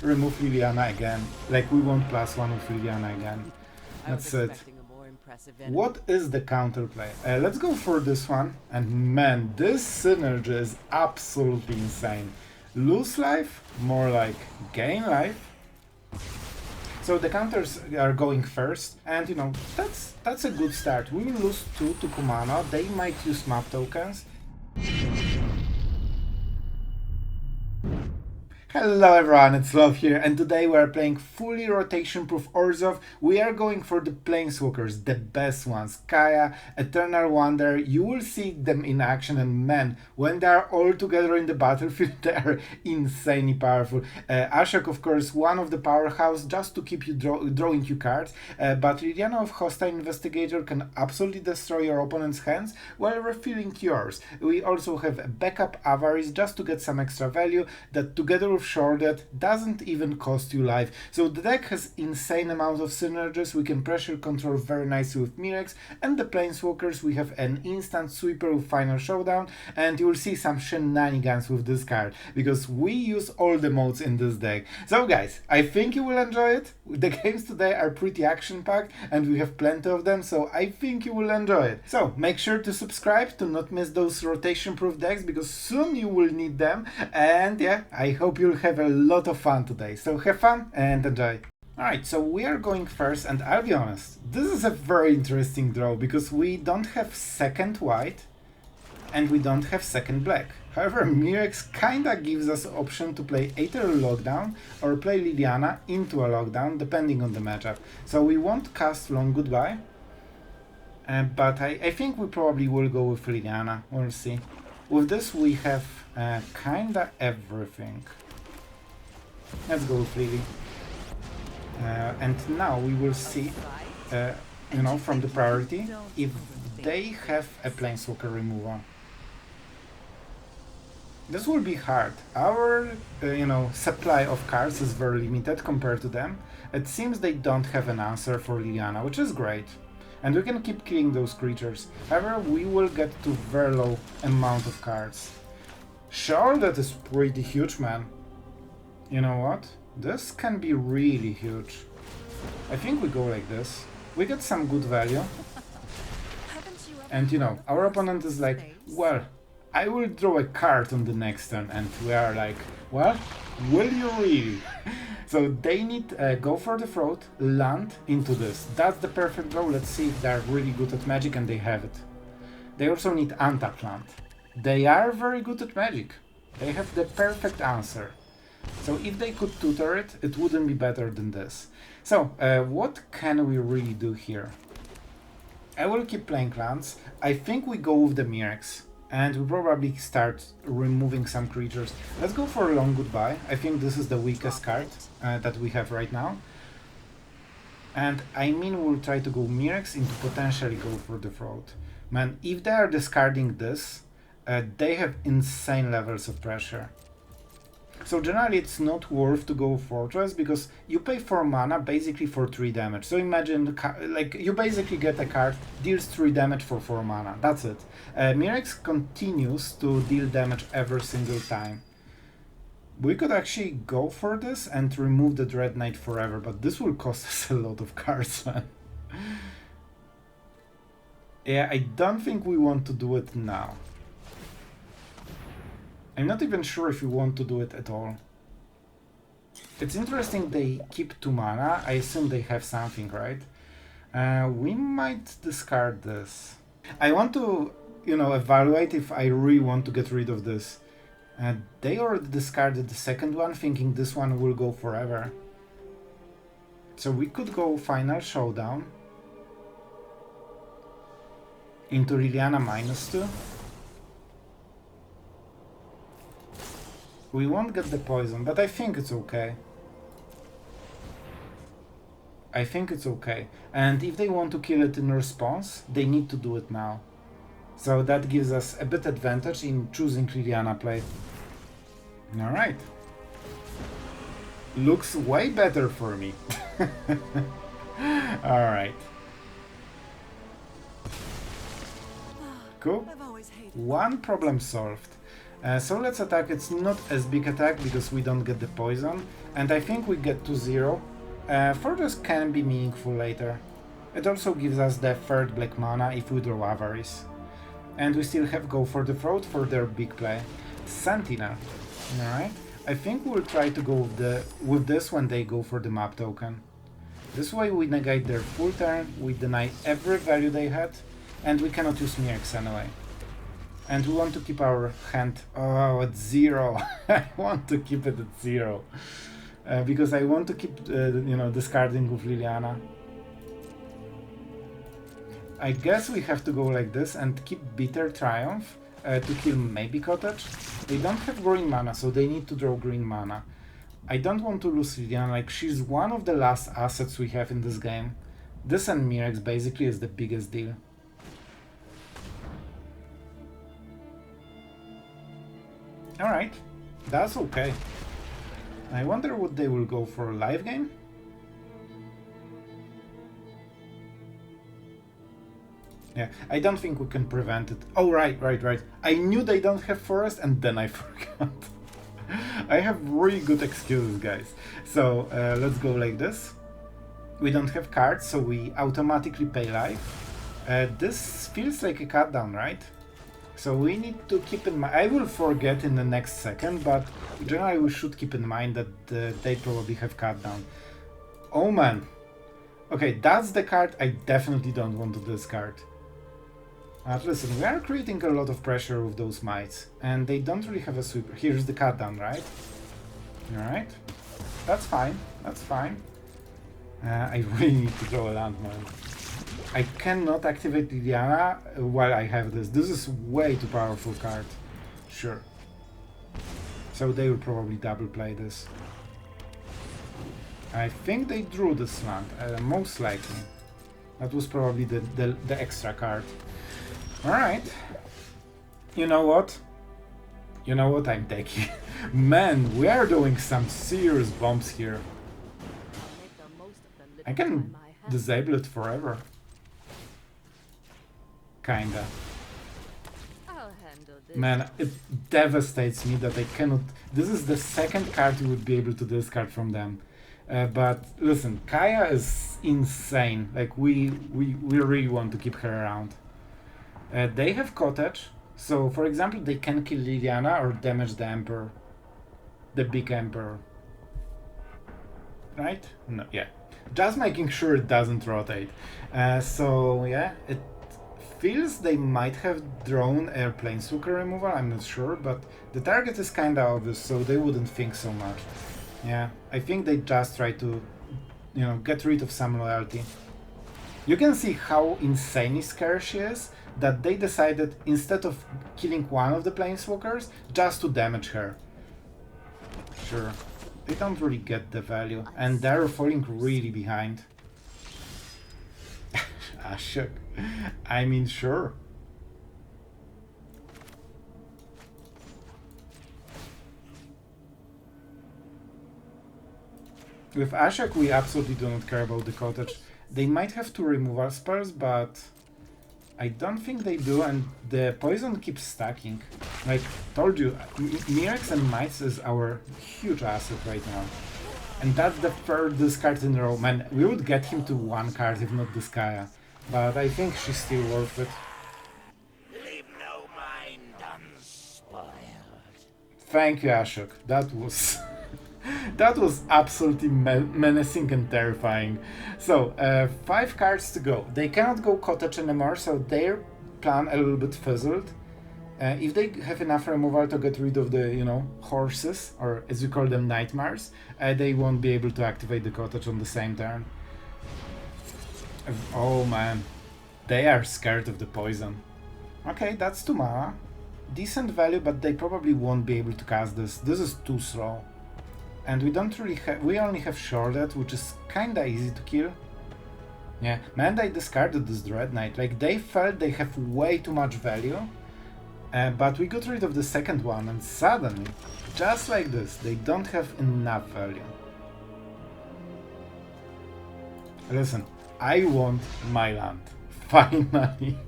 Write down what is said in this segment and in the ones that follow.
remove Liliana again. Like, we want +1 with Liliana again. That's it. What is the counterplay? Let's go for this one. And man, this synergy is absolutely insane. Lose life, more like gain life. So the counters are going first, and you know, that's a good start. We will lose 2 to Kumano, they might use map tokens. Hello everyone, it's Sloth here, and today we are playing fully rotation-proof Orzhov. We are going for the Planeswalkers, the best ones. Kaya, Eternal Wonder, you will see them in action, and man, when they are all together in the battlefield, they are insanely powerful. Ashiok, of course, one of the powerhouse, just to keep you drawing you cards, but Liliana of Hostile Investigator can absolutely destroy your opponent's hands while refilling yours. We also have backup Avarice just to get some extra value that together with Shorted doesn't even cost you life. So the deck has insane amount of synergies. We can pressure control very nicely with Mirex, and the Planeswalkers we have an instant sweeper with Final Showdown, and you will see some shenanigans with this card because we use all the modes in this deck. So guys, I think you will enjoy it. The games today are pretty action packed and we have plenty of them, so I think you will enjoy it. So make sure to subscribe to not miss those rotation proof decks because soon you will need them, and yeah, I hope you'll have a lot of fun today. So have fun and enjoy. Alright, so we are going first, and I'll be honest, this is a very interesting draw because we don't have second white and we don't have second black. However, Mirex kinda gives us option to play either a lockdown or play Liliana into a lockdown depending on the matchup. So we won't cast Long Goodbye, but I think we probably will go with Liliana, we'll see. With this we have kinda everything. Let's go with Lily. And now we will see, you know, from the priority, if they have a Planeswalker removal. This will be hard. Our, you know, supply of cards is very limited compared to them. It seems they don't have an answer for Liliana, which is great. And we can keep killing those creatures. However, we will get to very low amount of cards. Sure, that is pretty huge, man. You know what? This can be really huge. I think we go like this. We get some good value. And you know, our opponent is like, well, I will draw a card on the next turn, and we are like, well, will you really? So they need go for the throat, land into this. That's the perfect draw. Let's see if they're really good at magic, and they have it. They also need untap land. They are very good at magic. They have the perfect answer. So if they could tutor it, it wouldn't be better than this. So what can we really do here? I will keep playing lands. I think we go with the Mirex, and we probably start removing some creatures. Let's go for a Long Goodbye. I think this is the weakest card that we have right now. And I mean, we'll try to go Mirex into potentially go for the throat. Man, if they are discarding this, they have insane levels of pressure. So generally it's not worth to go Fortress because you pay 4 mana basically for 3 damage. So imagine like you basically get a card, deals 3 damage for 4 mana. That's it. Mirex continues to deal damage every single time. We could actually go for this and remove the Dread Knight forever, but this will cost us a lot of cards, man. Yeah, I don't think we want to do it now. I'm not even sure if we want to do it at all. It's interesting they keep 2 mana. I assume they have something, right? We might discard this. I want to, you know, evaluate if I really want to get rid of this. They already discarded the second one, thinking this one will go forever. So we could go Final Showdown into Liliana -2. We won't get the poison, but I think it's okay. I think it's okay. And if they want to kill it in response, they need to do it now. So that gives us a bit advantage in choosing Liliana play. Alright. Looks way better for me. Alright. Cool. One problem solved. So let's attack. It's not as big attack because we don't get the poison. And I think we get to 0. Fortress can be meaningful later. It also gives us the third black mana if we draw Avarice. And we still have Go for the Throat for their big play. Sentinel. Alright. I think we'll try to go with this when they go for the map token. This way we negate their full turn, we deny every value they had, and we cannot use Mirrex anyway. And we want to keep our hand at 0. I want to keep it at 0. Because I want to keep, discarding with Liliana. I guess we have to go like this and keep Bitter Triumph to kill maybe Cottage. They don't have green mana, so they need to draw green mana. I don't want to lose Liliana, like she's one of the last assets we have in this game. This and Mirrex basically is the biggest deal. Alright, that's okay. I wonder what they will go for, a live game? Yeah, I don't think we can prevent it. Oh, right. I knew they don't have forest and then I forgot. I have really good excuses, guys. So let's go like this. We don't have cards, so we automatically pay life. This feels like a cut down, right? So we need to keep in mind, I will forget in the next second, but generally we should keep in mind that they probably have cut down. Oh man. Okay, that's the card I definitely don't want to discard. Listen, we are creating a lot of pressure with those mites, and they don't really have a sweeper. Here's the cut down, right? Alright. That's fine, that's fine. I really need to draw a landmine. I cannot activate Liliana while I have this. This is way too powerful card. Sure. So they will probably double play this. I think they drew this land, most likely. That was probably the extra card. Alright. You know what? You know what, I'm taking. Man, we are doing some serious bombs here. I can disable it forever. Kinda. Man, it devastates me that I cannot... This is the second card you would be able to discard from them. But listen, Kaya is insane. Like, we really want to keep her around. They have Cottage, so for example, they can kill Liliana or damage the Emperor. The big Emperor. Right? No, yeah. Just making sure it doesn't rotate. So, yeah, it feels they might have drawn a Planeswalker removal, I'm not sure, but the target is kinda obvious, so they wouldn't think so much. Yeah, I think they just try to, get rid of some loyalty. You can see how insanely scared she is, that they decided, instead of killing one of the Planeswalkers, just to damage her. Sure, they don't really get the value, and they're falling really behind. Ashiok. I mean, sure. With Ashiok, we absolutely do not care about the Cottage. They might have two removal spells, but I don't think they do, and the poison keeps stacking. Like, told you, Mirrex and Mites is our huge asset right now. And that's the third discard in a row. Man, we would get him to one card if not this Kaya. But I think she's still worth it. Leave no mind unspoiled. Thank you, Ashiok. That was... that was absolutely menacing and terrifying. So, 5 cards to go. They cannot go Cottage anymore, so their plan a little bit fizzled. If they have enough removal to get rid of the, horses, or as you call them, nightmares, they won't be able to activate the Cottage on the same turn. Oh man, they are scared of the poison. Okay, that's 2 mana. Decent value, but they probably won't be able to cast this. This is too slow. And we don't really have... we only have Shorted, which is kinda easy to kill. Yeah, man, they discarded this Dread Knight. Like, they felt they have way too much value. But we got rid of the second one, and suddenly, just like this, they don't have enough value. Listen, I want my land. Finally.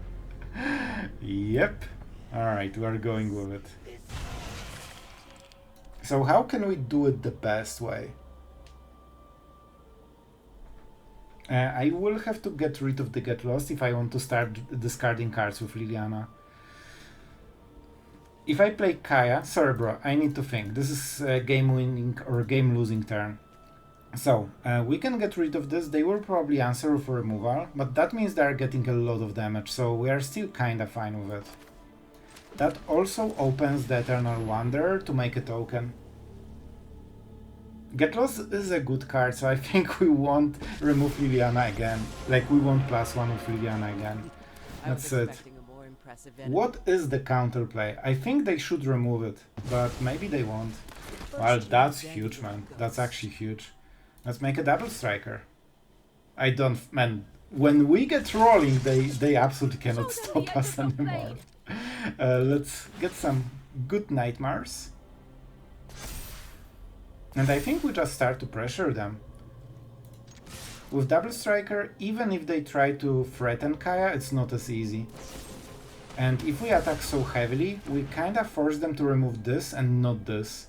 Yep. Alright, we're going with it. So how can we do it the best way? I will have to get rid of the Get Lost if I want to start discarding cards with Liliana. If I play Kaya, sorry bro, I need to think. This is a game winning or game losing turn. So, we can get rid of this. They will probably answer for removal, but that means they are getting a lot of damage, so we are still kinda fine with it. That also opens the Eternal Wanderer to make a token. Get Lost is a good card, so I think we won't remove Liliana again. Like, we won't +1 with Liliana again. That's it. What is the counterplay? I think they should remove it, but maybe they won't. Well, that's huge, man. That's actually huge. Let's make a double striker. I don't... Man, when we get rolling, they absolutely cannot stop us anymore. Let's get some good nightmares. And I think we just start to pressure them. With double striker, even if they try to threaten Kaya, it's not as easy. And if we attack so heavily, we kinda force them to remove this and not this.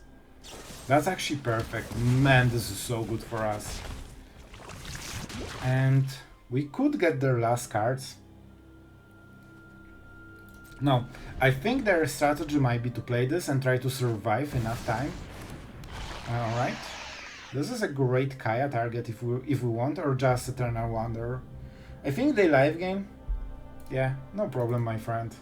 That's actually perfect. Man, this is so good for us. And we could get their last cards. No, I think their strategy might be to play this and try to survive enough time. Alright. This is a great Kaya target if we want, or just Eternal Wanderer. I think they live game. Yeah, no problem, my friend.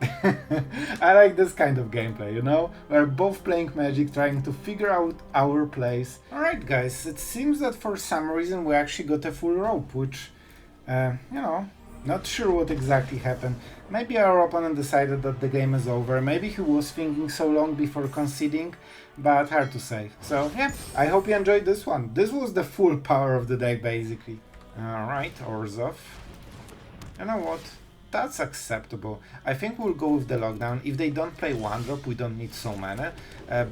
I like this kind of gameplay, you know? We're both playing Magic, trying to figure out our place. Alright guys, it seems that for some reason we actually got a full rope, which, you know, not sure what exactly happened. Maybe our opponent decided that the game is over, maybe he was thinking so long before conceding, but hard to say. So yeah, I hope you enjoyed this one. This was the full power of the deck basically. Alright, Orzhov. You know what? That's acceptable. I think we'll go with the lockdown. If they don't play 1-drop, we don't need so many,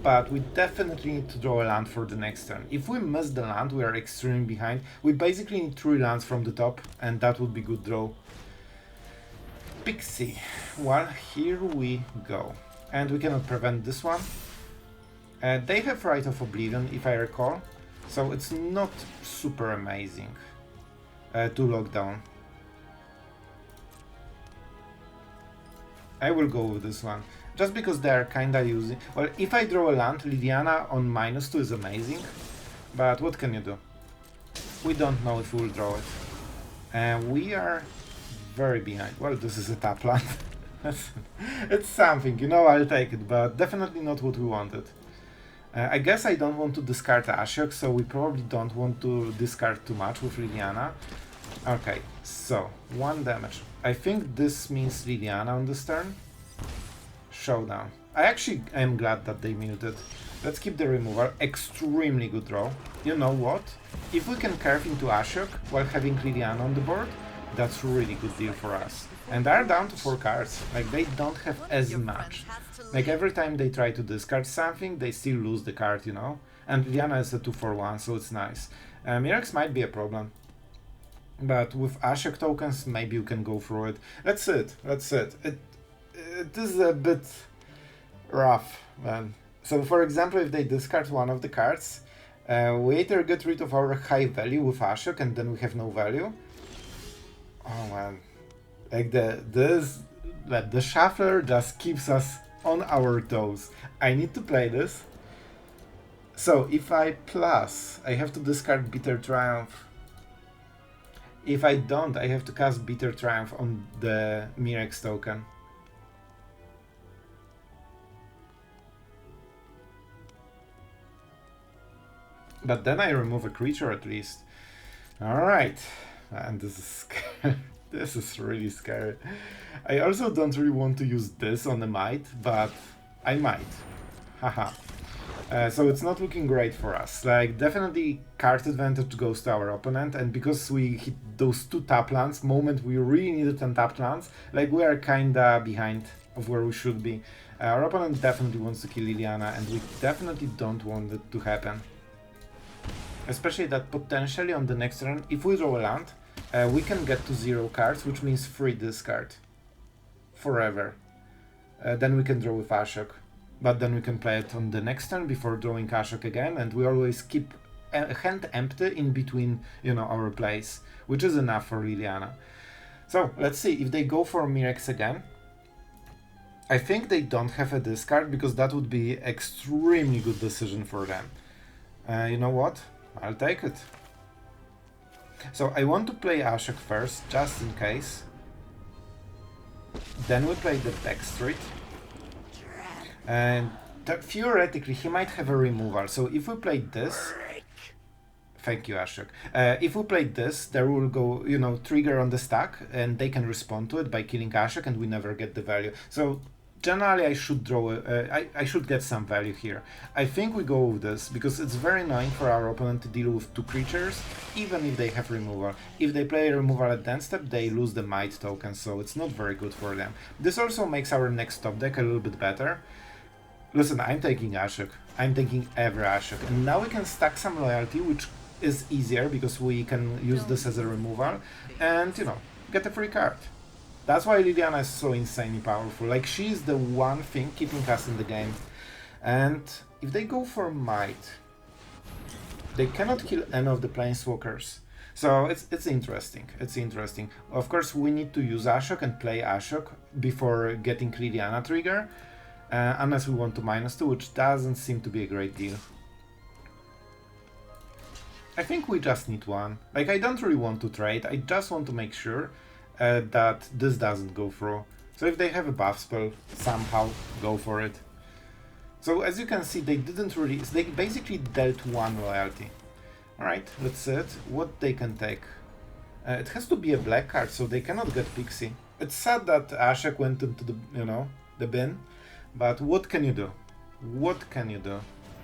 but we definitely need to draw a land for the next turn. If we miss the land, we are extremely behind. We basically need 3 lands from the top, and that would be good draw. Pixie. Well, here we go. And we cannot prevent this one. They have Right of Oblivion, if I recall, so it's not super amazing to lock down. I will go with this one, just because they are kinda using... Well, if I draw a land, Liliana on -2 is amazing, but what can you do? We don't know if we'll draw it. And we are very behind. Well, this is a tap land. It's something, you know, I'll take it, but definitely not what we wanted. I guess I don't want to discard Ashiok, so we probably don't want to discard too much with Liliana. Okay, so 1 damage. I think this means Liliana on this turn. Showdown. I actually am glad that they muted. Let's keep the removal. Extremely good draw. You know what? If we can curve into Ashiok while having Liliana on the board, that's a really good deal for us. And they're down to 4 cards. Like, they don't have as much. Like, every time they try to discard something, they still lose the card, you know? And Liliana is a 2-for-1, so it's nice. Mirrex might be a problem. But with Ashiok tokens, maybe you can go through it. That's it. It is a bit rough, man. So, for example, if they discard one of the cards, we either get rid of our high value with Ashiok and then we have no value. Oh man, like the shuffler just keeps us on our toes. I need to play this. So if I plus, I have to discard Bitter Triumph. If I don't, I have to cast Bitter Triumph on the Mirrex token. But then I remove a creature at least. Alright. And this is scary. This is really scary. I also don't really want to use this on the Might, but I might. Haha. So it's not looking great for us. Like, definitely card advantage goes to our opponent, and because we hit those 2 tap lands, moment we really needed 10 tap lands, like, we are kinda behind of where we should be. Our opponent definitely wants to kill Liliana, and we definitely don't want it to happen. Especially that potentially on the next turn, if we draw a land, we can get to 0 cards, which means free discard. Forever. Then we can draw with Ashiok. but then we can play it on the next turn before drawing Ashiok again, and we always keep a hand empty in between, you know, our plays, which is enough for Liliana. So let's see if they go for Mirex again. I think they don't have a discard because that would be extremely good decision for them. You know what? I'll take it. So I want to play Ashiok first, just in case. Then we play the Backstreet. And theoretically he might have a removal. So if we play this... Thank you, Ashiok. If we play this, there will go, you know, trigger on the stack, and they can respond to it by killing Ashiok, and we never get the value. So generally, I should draw. I should get some value here. I think we go with this because it's very annoying for our opponent to deal with 2 creatures, even if they have removal. If they play removal at end step, they lose the might token, so it's not very good for them. This also makes our next top deck a little bit better. Listen, I'm taking Ashiok. I'm taking every Ashiok, and now we can stack some loyalty, which is easier because we can use this as a removal and, you know, get a free card. That's why Liliana is so insanely powerful. Like, she's the one thing keeping us in the game. And if they go for might, they cannot kill any of the Planeswalkers. So it's interesting. It's interesting. Of course, we need to use Ashiok and play Ashiok before getting Liliana trigger, unless we want to -2, which doesn't seem to be a great deal. I think we just need one. Like, I don't really want to trade, I just want to make sure that this doesn't go through. So if they have a buff spell, somehow go for it. So as you can see, they didn't really... They basically dealt 1 loyalty. Alright, let's see it. What they can take. It has to be a black card, so they cannot get Pixie. It's sad that Ashiok went into the, you know, the bin, but what can you do? What can you do?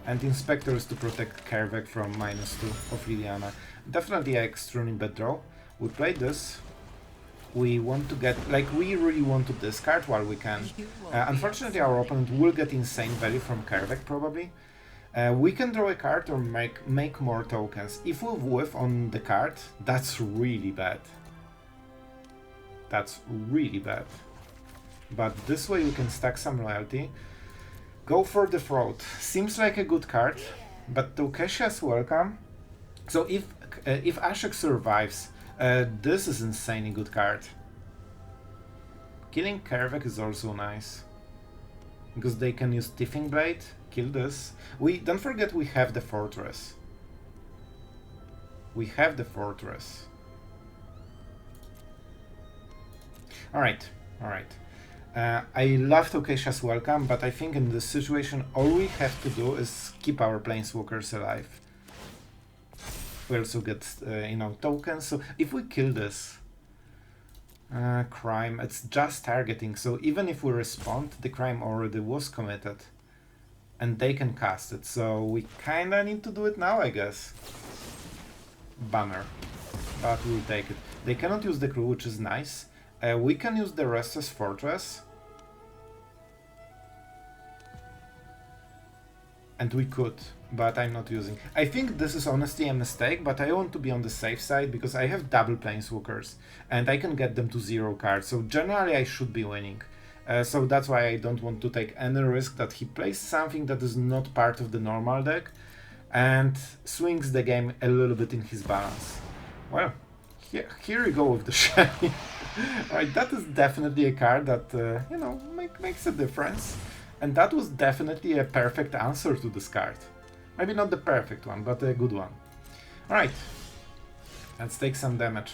And Inspector is to protect Kervek from -2 of Liliana. Definitely an extremely bad draw. We play this. We want to get, like, we really want to discard while we can. Unfortunately, our opponent will get insane value from Kervek, probably. We can draw a card or make more tokens. If we whiff on the card, that's really bad. That's really bad. But this way we can stack some loyalty. Go for the Throat. Seems like a good card, but Tocasia is welcome. So if Ashiok survives, this is insanely good card. Killing Kervek is also nice, because they can use Tiffing Blade, kill this. Don't forget we have the Fortress. We have the Fortress. Alright, alright. I love Tocasia's welcome, but I think in this situation all we have to do is keep our Planeswalkers alive. We also get, you know, tokens, so if we kill this crime, it's just targeting, so even if we respond, the crime already was committed. And they can cast it, so we kinda need to do it now, I guess. Bummer. But we'll take it. They cannot use the crew, which is nice. We can use the Restless Fortress. And we could, but I'm not using. I think this is honestly a mistake, but I want to be on the safe side because I have double Planeswalkers and I can get them to 0 cards, so generally I should be winning. So that's why I don't want to take any risk that he plays something that is not part of the normal deck and swings the game a little bit in his balance. Well, here we go with the shiny. Alright, that is definitely a card that, you know, makes a difference. And that was definitely a perfect answer to this card. Maybe not the perfect one, but a good one. Alright, let's take some damage.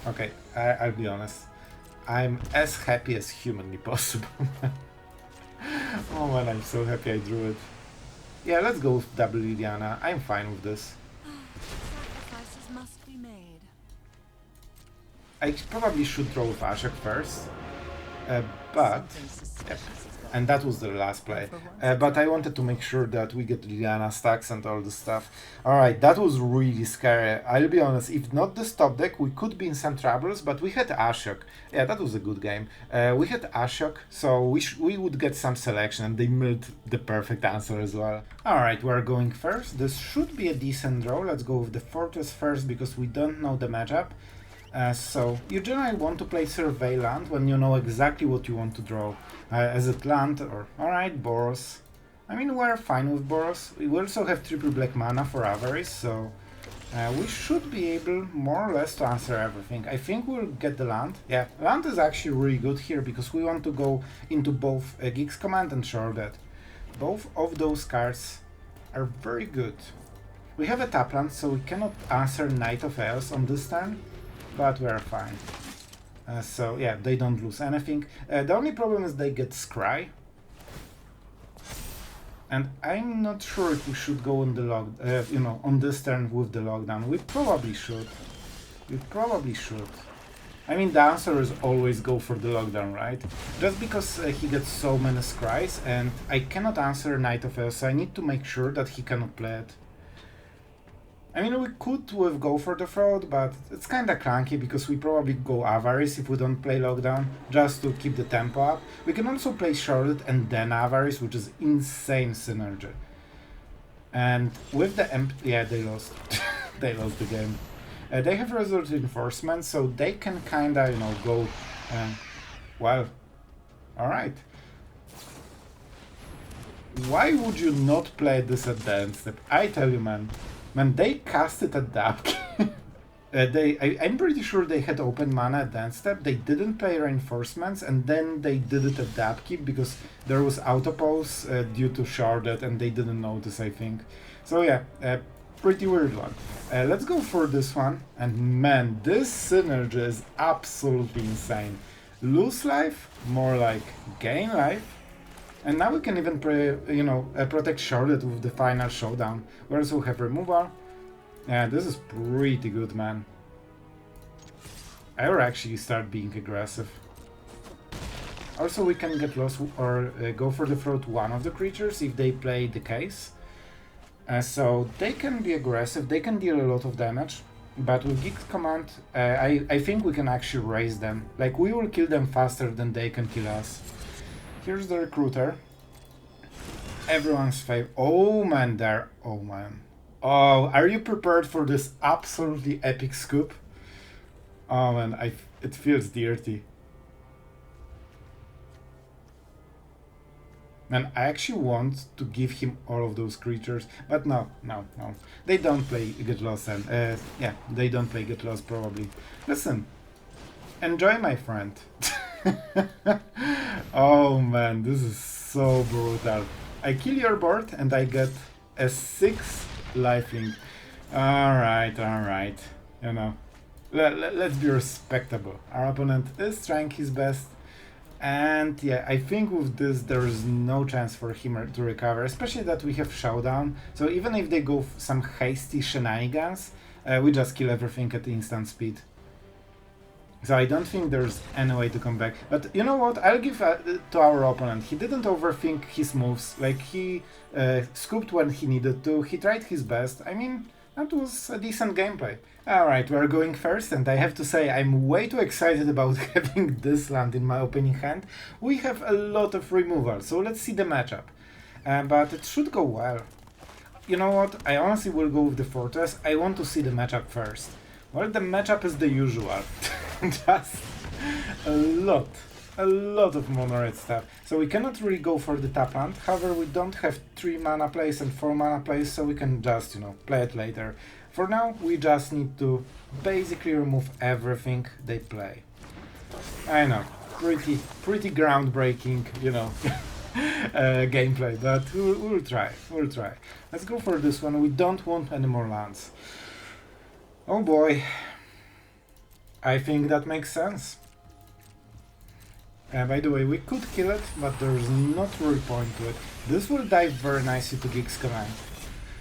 Okay, I'll be honest. I'm as happy as humanly possible. Oh man, I'm so happy I drew it. Yeah, let's go with double Liliana. I'm fine with this. Sacrifices must be made. I probably should draw with Ashiok first, but yep. And that was the last play. But I wanted to make sure that we get Liliana stacks and all this stuff. Alright, that was really scary. I'll be honest, if not this top deck, we could be in some troubles, but we had Ashiok. Yeah, that was a good game. We had Ashiok, so we would get some selection, and they milled the perfect answer as well. Alright, we're going first. This should be a decent draw. Let's go with the Fortress first, because we don't know the matchup. So you generally want to play Survey land when you know exactly what you want to draw. As it land or... Alright, Boros. I mean, we're fine with Boros. We also have triple black mana for Avarice, so we should be able more or less to answer everything. I think we'll get the land. Yeah, land is actually really good here because we want to go into both Geeks Command and Shrouded. Both of those cards are very good. We have a tap land, so we cannot answer Knight of Eos on this turn, but we're fine. So yeah, they don't lose anything. The only problem is they get Scry. And I'm not sure if we should go on the on this turn with the lockdown. We probably should. We probably should. I mean, the answer is always go for the lockdown, right? Just because he gets so many scries, and I cannot answer Knight of Eos, so I need to make sure that he cannot play it. I mean, we could with Go for the Fraud, but it's kinda clunky because we probably go Avarice if we don't play Lockdown, just to keep the tempo up. We can also play Shrouded and then Avarice, which is insane synergy. And with the yeah, they lost. They lost the game. They have Resolute Reinforcement, so they can kinda, go... well, alright. Why would you not play this at the end step? I tell you, man. Man, they cast it at the upkeep. I'm pretty sure they had open mana at the end step. They didn't play reinforcements, and then they did it at the upkeep because there was autopose due to Sharded, and they didn't notice, I think. So yeah, pretty weird one. Let's go for this one. And man, this synergy is absolutely insane. Lose life, more like gain life. And now we can even protect Charlotte with the Final Showdown. We also have removal. Yeah, this is pretty good, man. I will actually start being aggressive. Also, we can get lost or go for the throat one of the creatures if they play the case. So they can be aggressive, they can deal a lot of damage. But with Geeks Command, I think we can actually raise them. Like, we will kill them faster than they can kill us. Here's the Recruiter. Everyone's favorite. Oh man, there. Oh man. Oh, are you prepared for this absolutely epic scoop? Oh man, it feels dirty. Man, I actually want to give him all of those creatures, but no. They don't play Get Lost, and yeah, they don't play Get Lost probably. Listen, enjoy, my friend. Oh man, this is so brutal. I kill your board and I get a 6 lifing. Alright. Let's be respectable. Our opponent is trying his best. And yeah, I think with this there is no chance for him to recover, especially that we have Showdown. So even if they go some hasty shenanigans, we just kill everything at instant speed. So I don't think there's any way to come back. But you know what? I'll give to our opponent. He didn't overthink his moves. Like, he scooped when he needed to. He tried his best. I mean, that was a decent gameplay. Alright, we're going first, and I have to say I'm way too excited about having this land in my opening hand. We have a lot of removal, so let's see the matchup. But it should go well. You know what? I honestly will go with the Fortress. I want to see the matchup first. Well, the matchup is the usual. Just a lot of mono red stuff. So we cannot really go for the tap land. However, we don't have 3 mana plays and 4 mana plays, so we can just, play it later. For now, we just need to basically remove everything they play. I know, pretty groundbreaking, gameplay, but we'll try. Let's go for this one. We don't want any more lands. Oh boy. I think that makes sense. By the way, we could kill it, but there's not really point to it. This will dive very nicely to Geeks Command.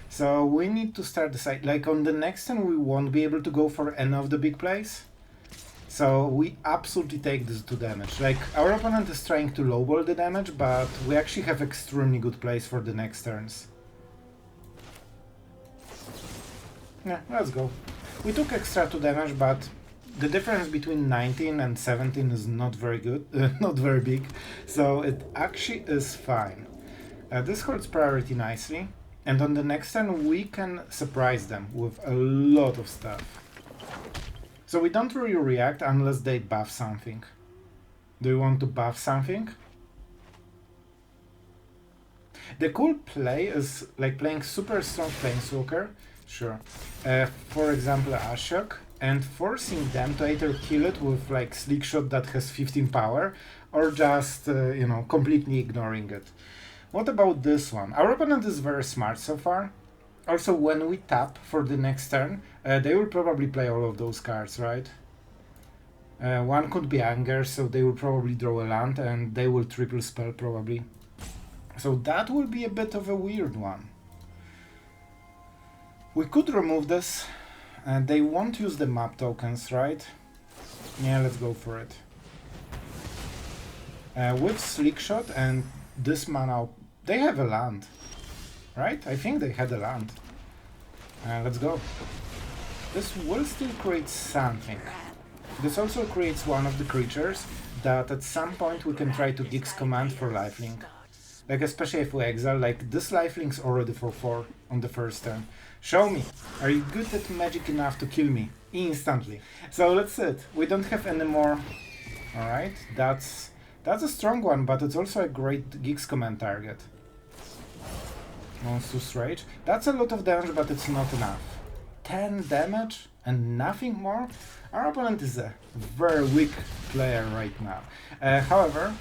So we need to start the side. Like, on the next turn we won't be able to go for any of the big plays. So we absolutely take this 2 damage. Like, our opponent is trying to lowball the damage, but we actually have extremely good plays for the next turns. Yeah, let's go. We took extra 2 damage, but the difference between 19 and 17 is not very good, not very big, so it actually is fine. This holds priority nicely, and on the next turn we can surprise them with a lot of stuff. So we don't really react unless they buff something. Do you want to buff something? The cool play is like playing super strong Planeswalker, sure. For example, Ashiok, and forcing them to either kill it with like Slick Shot that has 15 power, or just, you know, completely ignoring it. What about this one? Our opponent is very smart so far. Also, when we tap for the next turn, they will probably play all of those cards, right? One could be Anger, so they will probably draw a land, and they will triple spell probably. So that will be a bit of a weird one. We could remove this, and they won't use the map tokens, right? Yeah, let's go for it. With Slick Shot and this mana, they have a land, right? I think they had a land. Let's go. This will still create something. This also creates one of the creatures that at some point we can try to Gix command for lifelink. Like, especially if we exile, like, this lifelink's already for 4 on the first turn. Show me, are you good at magic enough to kill me? Instantly. So that's it. We don't have any more. Alright, that's a strong one, but it's also a great Gix command target. Monstrous Rage. That's a lot of damage, but it's not enough. 10 damage and nothing more? Our opponent is a very weak player right now. However,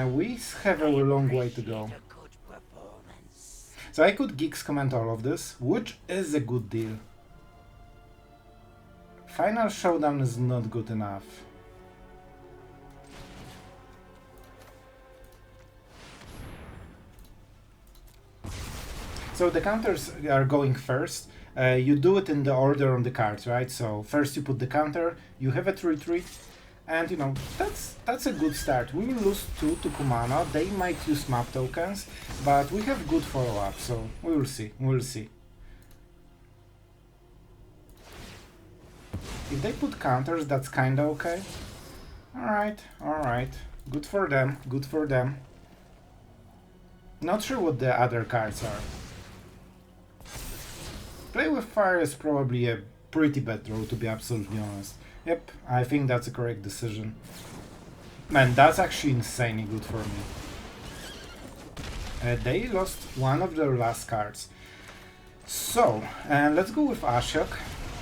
we have a long way to go. So I could Gix command all of this, which is a good deal. Final Showdown is not good enough. So the counters are going first. You do it in the order on the cards, right? So first you put the counter, you have a retreat, and you know, that's a good start. We will lose 2 to Kumano, they might use map tokens, but we have good follow-up, so we will see, we'll see. If they put counters, that's kinda okay. Alright, good for them, good for them. Not sure what the other cards are. Play with Fire is probably a pretty bad draw, to be absolutely honest. Yep, I think that's a correct decision. Man, that's actually insanely good for me. They lost one of their last cards. So, let's go with Ashiok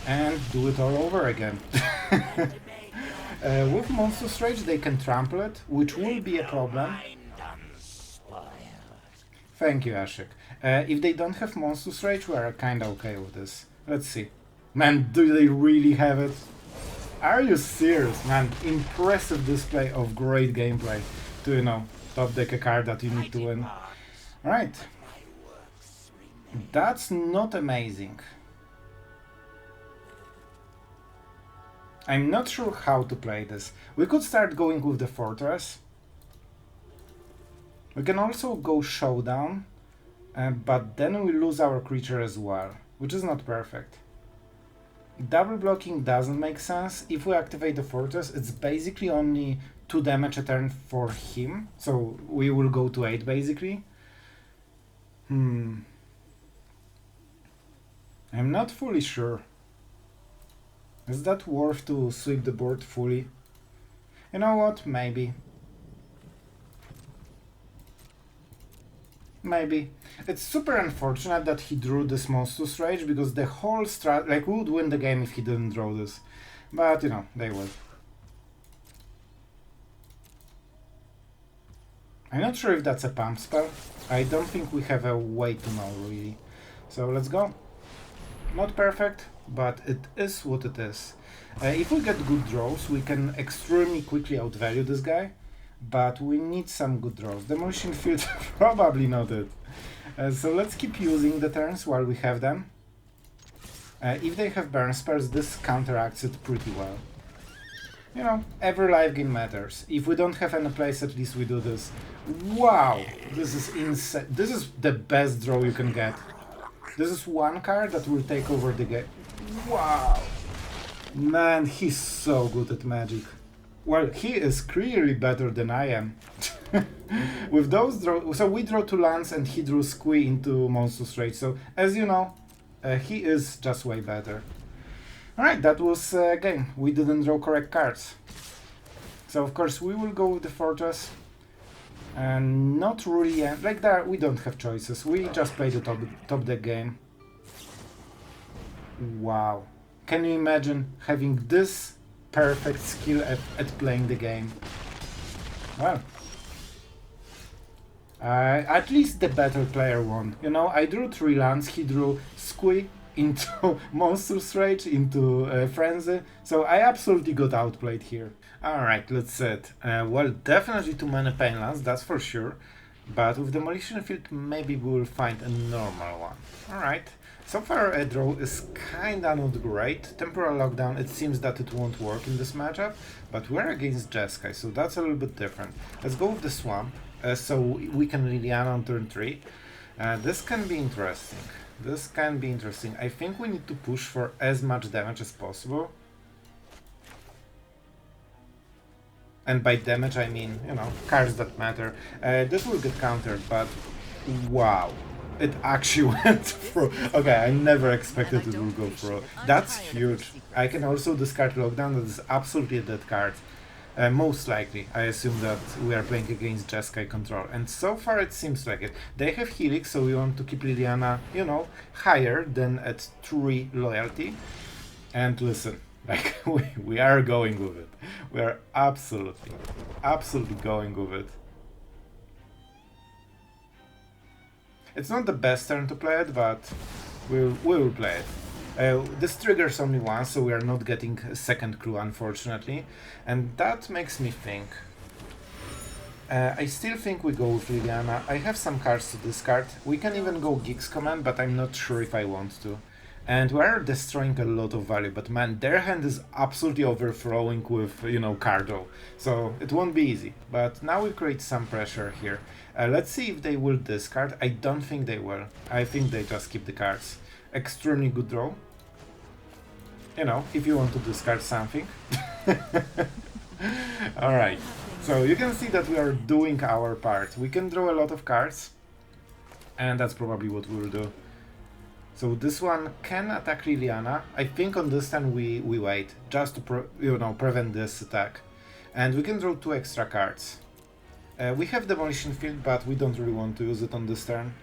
and do it all over again. With Monstrous Rage they can trample it, which will be a problem. Thank you, Ashiok. If they don't have Monstrous Rage, we are kinda okay with this. Let's see. Man, do they really have it? Are you serious, man? Impressive display of great gameplay to, you know, top deck a card that you need to win. Right. That's not amazing. I'm not sure how to play this. We could start going with the Fortress. We can also go Showdown, but then we lose our creature as well, which is not perfect. Double blocking doesn't make sense. If we activate the Fortress, it's basically only 2 damage a turn for him, so we will go to 8 basically. I'm not fully sure. Is that worth to sweep the board fully? You know what? Maybe. Maybe. It's super unfortunate that he drew this Monstrous Rage, because the whole strat, like, we would win the game if he didn't draw this. But, you know, they will. I'm not sure if that's a pump spell. I don't think we have a way to know, really. So let's go. Not perfect, but it is what it is. If we get good draws, we can extremely quickly outvalue this guy. But we need some good draws. Demolition Field, probably not it. So let's keep using the turns while we have them. If they have burn spells, this counteracts it pretty well. You know, every live game matters. If we don't have any place, at least we do this. Wow! This is insane. This is the best draw you can get. This is one card that will take over the game. Wow! Man, he's so good at Magic. Well, he is clearly better than I am. With those draws, so we draw 2 lands and he drew Squee into Monstrous Rage. So, as you know, he is just way better. Alright, that was a game. We didn't draw correct cards. So of course we will go with the Fortress. And not really, like that, we don't have choices. We just play the top deck game. Wow. Can you imagine having this perfect skill at playing the game? Well. At least the better player won. You know, I drew 3 lands, he drew Squee into Monstrous Rage, into Frenzy, so I absolutely got outplayed here. Alright, let's set. Well, definitely too many pain lands, that's for sure, but with Demolition Field maybe we will find a normal one. Alright, so far a draw is kinda not great. Temporal Lockdown, it seems that it won't work in this matchup, but we're against Jeskai, so that's a little bit different. Let's go with the Swamp. So we can Liliana on turn 3. This can be interesting. This can be interesting. I think we need to push for as much damage as possible. And by damage I mean, you know, cards that matter. This will get countered, but wow. It actually went through. Okay, I never expected it will go through. That's huge. I can also discard Lockdown, that is absolutely a dead card. Most likely, I assume that we are playing against Jeskai control, and so far it seems like it. They have Helix, so we want to keep Liliana, you know, higher than at 3 loyalty. And listen, like, we are going with it. We are absolutely going with it. It's not the best turn to play it, but we will play it. This triggers only once, so we are not getting a second clue, unfortunately. And that makes me think. I still think we go with Liliana. I have some cards to discard. We can even go Geeks Command, but I'm not sure if I want to. And we are destroying a lot of value, but man, their hand is absolutely overflowing with, you know, Cardo. So it won't be easy. But now we create some pressure here. Let's see if they will discard. I don't think they will. I think they just keep the cards. Extremely good draw. You know, if you want to discard something. Alright, so you can see that we are doing our part. We can draw a lot of cards, and that's probably what we'll do. So this one can attack Liliana. I think on this turn we wait, just to prevent this attack. And we can draw 2 extra cards. We have Demolition Field, but we don't really want to use it on this turn.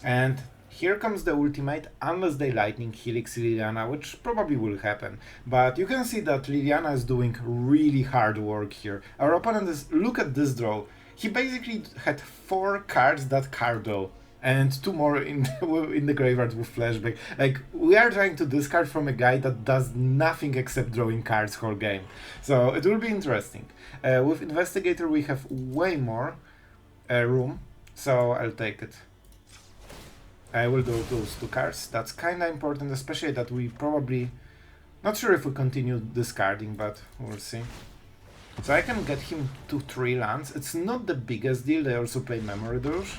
And here comes the ultimate, unless they Lightning Helix Liliana, which probably will happen. But you can see that Liliana is doing really hard work here. Our opponent is, look at this draw. He basically had 4 cards that Cardo, and 2 more in the graveyard with Flashback. Like, we are trying to discard from a guy that does nothing except drawing cards whole game. So it will be interesting. With Investigator we have way more room, so I'll take it. I will do those 2 cards. That's kinda important, especially that we probably... Not sure if we continue discarding, but we'll see. So I can get him to 3 lands. It's not the biggest deal, they also play Memory Douche.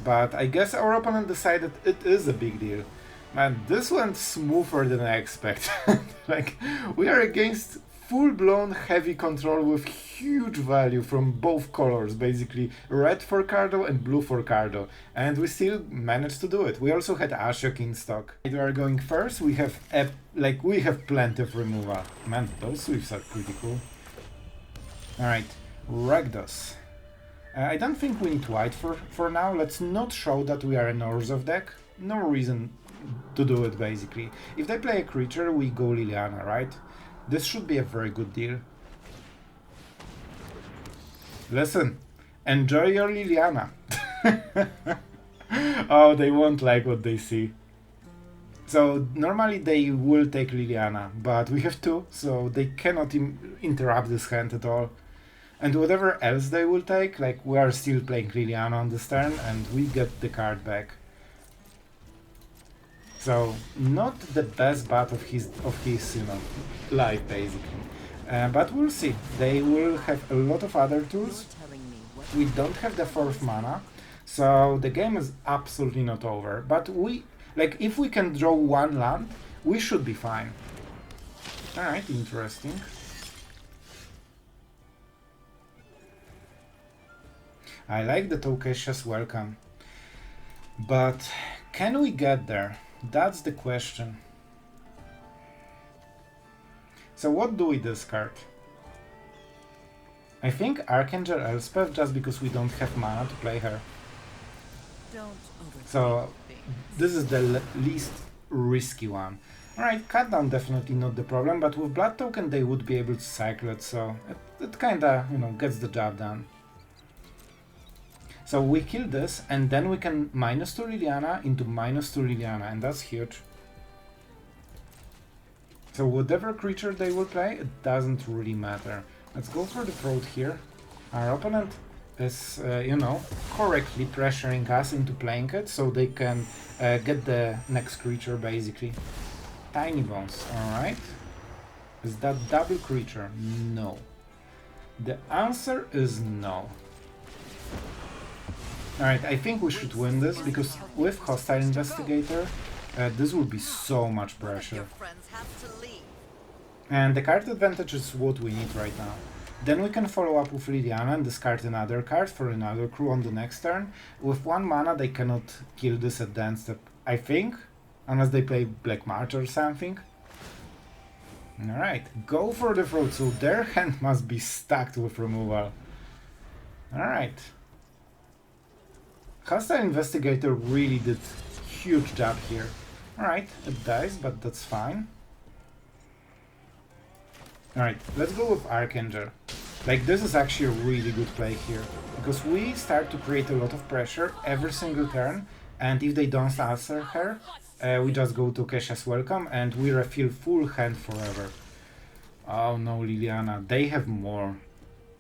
But I guess our opponent decided it is a big deal. Man, this went smoother than I expected. Like, we are against full-blown heavy control with huge value from both colors, basically red for Cardo and blue for Cardo, and we still managed to do it. We also had Ashiok in stock. We are going first. We have we have plenty of removal. Man, those sweeps are pretty cool. All right, Rakdos. I don't think we need white for now. Let's not show that we are an Orzhov deck. No reason to do it, basically. If they play a creature, we go Liliana, right? This should be a very good deal. Listen, enjoy your Liliana. Oh, they won't like what they see. So normally they will take Liliana, but we have 2, so they cannot interrupt this hand at all. And whatever else they will take, like, we are still playing Liliana on this turn, and we get the card back. So not the best bat of his life, basically. But we'll see. They will have a lot of other tools. We don't have the 4th mana, so the game is absolutely not over. But if we can draw 1 land, we should be fine. Alright, interesting. I like the Tocasia's welcome. But can we get there? That's the question. So what do we discard? I think Archangel Elspeth, just because we don't have mana to play her. Don't overthink So things. this is the least risky one. Alright, cut down definitely not the problem, but with Blood Token they would be able to cycle it, so it kinda, you know, gets the job done. So we kill this, and then we can -2 Liliana into -2 Liliana, and that's huge. So whatever creature they will play, it doesn't really matter. Let's go for the Throat here. Our opponent is, you know, correctly pressuring us into playing it, so they can get the next creature, basically. Tiny Bones, alright. Is that double creature? No. The answer is no. Alright, I think we should win this, because with Hostile Investigator, this will be so much pressure. Your friends have to leave. And the card advantage is what we need right now. Then we can follow up with Liliana and discard another card for another crew on the next turn. With 1 mana they cannot kill this at the end step, I think. Unless they play Black March or something. Alright, go for the Throat, so their hand must be stacked with removal. Alright. Hostile Investigator really did huge job here. Alright, it dies, but that's fine. Alright, let's go with Archangel. Like, this is actually a really good play here, because we start to create a lot of pressure every single turn, and if they don't answer her, we just go to Tocasia's Welcome, and we refill full hand forever. Oh no, Liliana, they have more.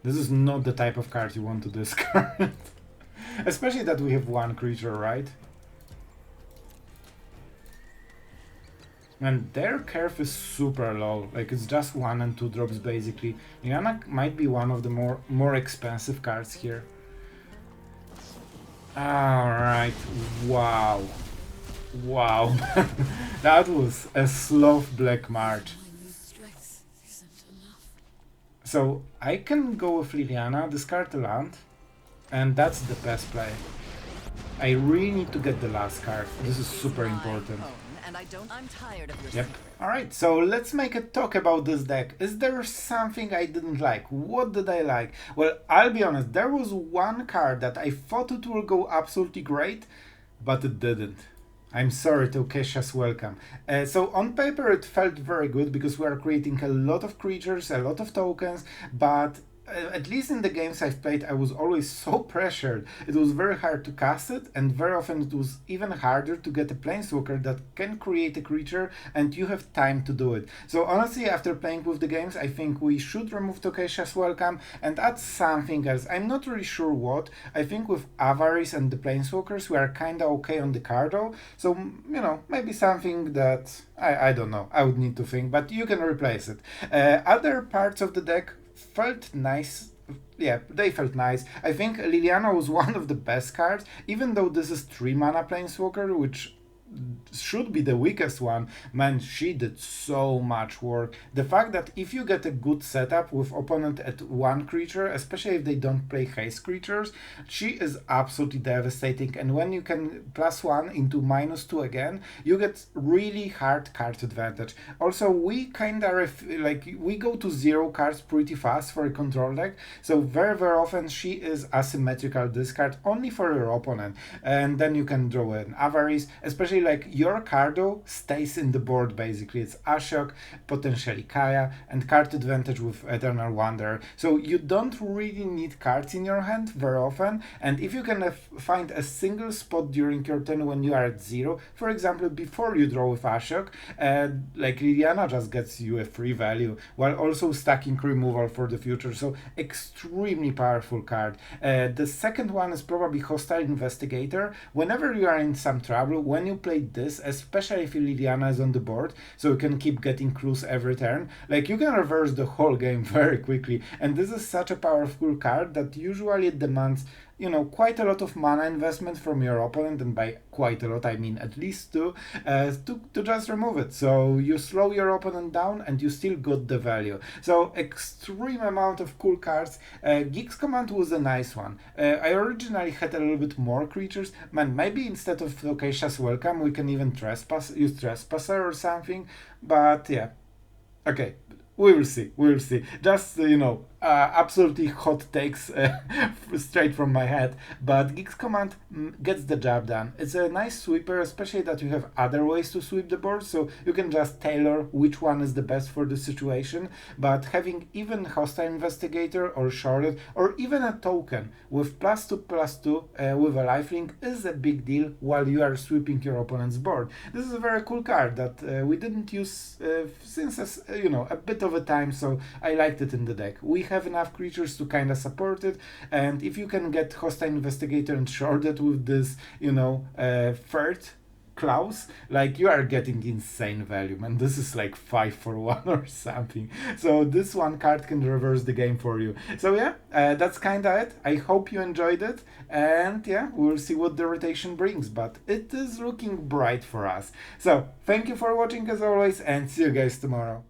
This is not the type of card you want to discard. Especially that we have 1 creature, right? And their curve is super low, like it's just 1 and 2 drops basically. Liliana might be one of the more expensive cards here. Alright, wow. Wow, that was a Sloth Black March. So I can go with Liliana, discard the land, and that's the best play. I really need to get the last card. This is super important. And I'm tired of your Yep. Alright, so let's make a talk about this deck. Is there something I didn't like? What did I like? Well, I'll be honest, there was 1 card that I thought it will go absolutely great, but it didn't. I'm sorry, Tocasia's Welcome. So on paper it felt very good because we are creating a lot of creatures, a lot of tokens, but at least in the games I've played, I was always so pressured. It was very hard to cast it, and very often it was even harder to get a Planeswalker that can create a creature and you have time to do it. So honestly, after playing with the games, I think we should remove Tocasia's Welcome and add something else. I'm not really sure what. I think with Avarice and the Planeswalkers, we are kinda okay on the card though. So, you know, maybe something that, I don't know, I would need to think, but you can replace it. Other parts of the deck felt nice. Yeah, they felt nice. I think Liliana was one of the best cards, even though this is 3 mana Planeswalker, which should be the weakest one. Man, she did so much work. The fact that if you get a good setup with opponent at 1 creature, especially if they don't play haste creatures, she is absolutely devastating, and when you can +1 into -2 again, you get really hard card advantage. Also, we kinda we go to 0 cards pretty fast for a control deck, so very often she is asymmetrical discard only for your opponent, and then you can draw an Avarice, especially like your cardo stays in the board basically. It's Ashiok, potentially Kaya, and card advantage with Eternal Wanderer. So you don't really need cards in your hand very often, and if you can find a single spot during your turn when you are at 0, for example before you draw with Ashiok, like Liliana just gets you a free value while also stacking removal for the future, so extremely powerful card. The second one is probably Hostile Investigator. Whenever you are in some trouble, when you play this, especially if Liliana is on the board, so you can keep getting clues every turn, like you can reverse the whole game very quickly, and this is such a powerful card that usually it demands, you know, quite a lot of mana investment from your opponent, and by quite a lot I mean at least 2, to just remove it. So you slow your opponent down and you still got the value. So extreme amount of cool cards. Geeks Command was a nice one. I originally had a little bit more creatures. Man, maybe instead of Tocasia's Welcome we can even use Trespasser or something, but yeah. Okay, we will see. We will see. Just absolutely hot takes straight from my head. But Geeks Command gets the job done. It's a nice sweeper, especially that you have other ways to sweep the board, so you can just tailor which one is the best for the situation. But having even Hostile Investigator or Sharded or even a token with +2/+2 with a lifelink is a big deal while you are sweeping your opponent's board. This is a very cool card that we didn't use since a bit of a time, so I liked it in the deck. We have enough creatures to kind of support it, and if you can get Hostile Investigator and Sharded with this, third clause, like, you are getting insane value, man. This is like 5 for 1 or something. So this one card can reverse the game for you. So yeah, that's kind of it. I hope you enjoyed it, and yeah, we'll see what the rotation brings, but it is looking bright for us. So thank you for watching as always, and see you guys tomorrow.